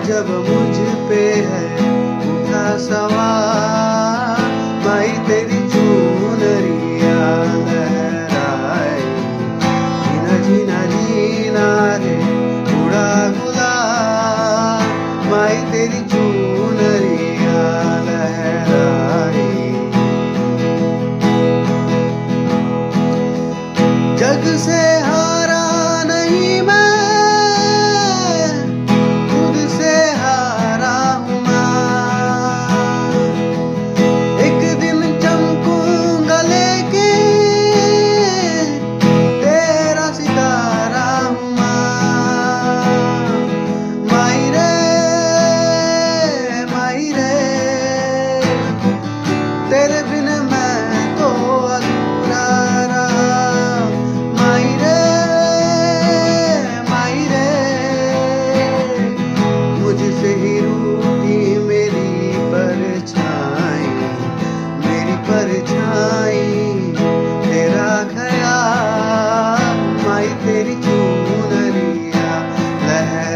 जब मुझ पे है उठा सवार, माई तेरी चुनरिया लहराए, जीना जीना जीना रे उड़ा गुलाल, माई तेरी चुनरिया लहराए। जग से हारा नहीं मैं, खुद से हारा हूँ मैं। एक दिन चमकूंगा लेके तेरा सितारा हूँ मैं। माई रे तेरे बिन मैं तो अधूरा रहा। माई रे मुझसे ही रूठी मेरी परछाई, मेरी परछाई तेरा ख्याल, माई तेरी चुनरिया लहराए।